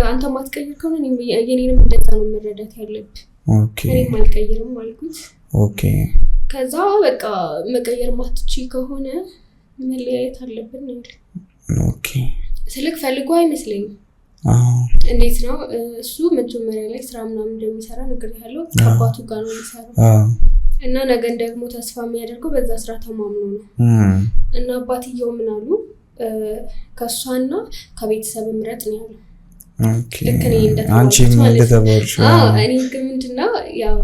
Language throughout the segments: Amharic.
አንተ ማትቀይር ከሆነ የኔንም እንደዛ ነው መረዳት ያለብህ። ኦኬ እኔ ማልቀይርም አልኩት። ኦኬ ከዛ በቃ መቀየር ማትቺ ከሆነ መለያየት አለብን ነው። ኦኬ ስልክ ፈልጎ አይመስለኝም። እንዴት ነው እሱ መጀመሪያ ላይ ስራ ምናምን እንደሚሰራ ነገር ያለው ከአባቱ ጋር ነው የሚሰራው እና ነገን ደግሞ ተስፋ የሚያደርገው በዛ ስራ ተማምኖ ነው እና አባትየው ምን አሉ ከሷና ከቤተሰብ ምረጥ ነው ያለው። ኦኬ አንቺ ምን እንደተባልሽ? እኔ ግን ምንድነው ያው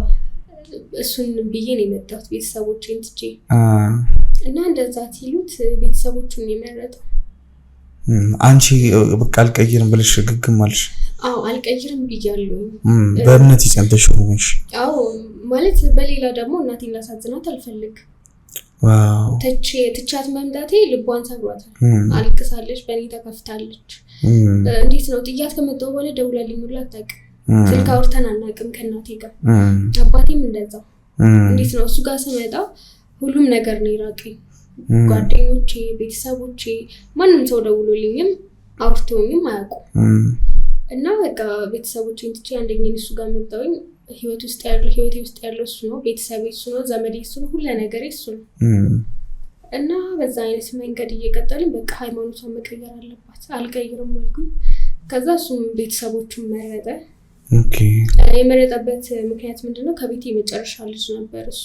እሱን ብዬ ነው የመጣሁት ቤተሰቦቼን ትቼ እና እንደዛ ሲሉት ቤተሰቦቹን የመረጠው። አንቺ በቃ አልቀይርም ብለሽ ግግም አልሽ? አዎ አልቀይርም ብያለሁ። በእምነት ይጸንተሽ ሆነሽ? አዎ ማለት በሌላ ደግሞ እናቴን ላሳዝናት አልፈልግም። ዋው ትቻት መምጣቴ ልቧን ሰብሯታል። አልቅሳለች፣ በእኔ ተከፍታለች። እንዴት ነው ጥያት ከመጣሁ በኋላ ደውላልኝ ሁላ አታውቅም። ስልክ አውርተን አናውቅም ከእናቴ ጋር። አባቴም እንደዛው። እንዴት ነው እሱ ጋር ስመጣ ሁሉም ነገር ነው የራቀኝ። ጓደኞቼ፣ ቤተሰቦቼ ማንም ሰው ደውሎልኝም አውርቶኝም አያውቁም። እና በቃ ቤተሰቦቼን ትቼ አንደኛዬን እሱ ጋር መጣሁኝ። ህይወቴ ውስጥ ያለው እሱ ነው፣ ቤተሰቤ እሱ ነው፣ ዘመዴ እሱ ነው፣ ሁሉ ነገር እሱ ነው። እና በዛ አይነት መንገድ እየቀጠልን በቃ ሃይማኖቷን መቀየር አለባት። አልቀይርም አልኩኝ። ከዛ እሱም ቤተሰቦቹን መረጠ። ኦኬ የመረጠበት ምክንያት ምንድነው? ከቤቴ የመጨረሻ ልጅ ነበር እሱ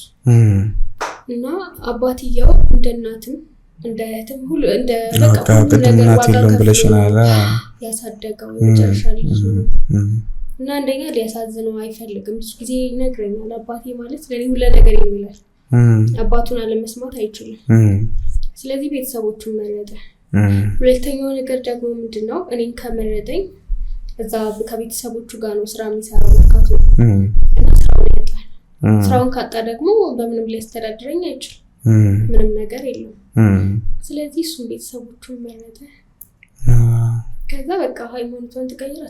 እና አባትየው እንደ እናትም እንደ እህትም ሁሉ እንደ በቃ ነገር ዋጋ ብለሽናል ያሳደገው የመጨረሻ ልጅ ነው እና አንደኛ ሊያሳዝነው አይፈልግም። እሱ ጊዜ ይነግረኛል አባቴ ማለት ለኔ ሁሉ ነገር ይላል። አባቱን አለመስማት አይችልም። ስለዚህ ቤተሰቦቹን መረጠ። ሁለተኛው ነገር ደግሞ ምንድነው? እኔን ከመረጠኝ እዛ ከቤተሰቦቹ ጋር ነው ስራ የሚሰራው መርካቶ እና ስራውን ያጣል። ስራውን ካጣ ደግሞ በምንም ሊያስተዳድረኝ አይችልም። ምንም ነገር የለውም። ስለዚህ እሱም ቤተሰቦቹን መረጠ። ከዛ በቃ ሃይማኖቷን ትቀይር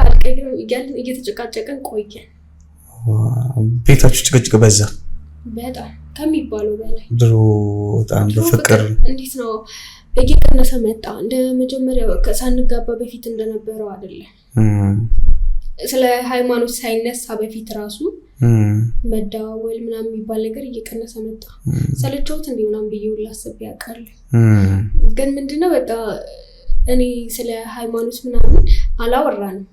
አልቀይርም እያልን እየተጨቃጨቀን ቆየን። ቤታችሁ ጭቅጭቅ በዛ በጣም ከሚባለው በላይ። ድሮ በጣም በፍቅር እንዴት ነው እየቀነሰ መጣ። እንደ መጀመሪያው ከሳንጋባ በፊት እንደነበረው አይደለም። ስለ ሃይማኖት ሳይነሳ በፊት ራሱ መዳወል ምናምን የሚባል ነገር እየቀነሰ መጣ። ሰለቸውት እንዴ ምናምን ብዬ ሁላ አስቤ አውቃለሁ። ግን ምንድነው በቃ እኔ ስለ ሃይማኖት ምናምን አላወራንም።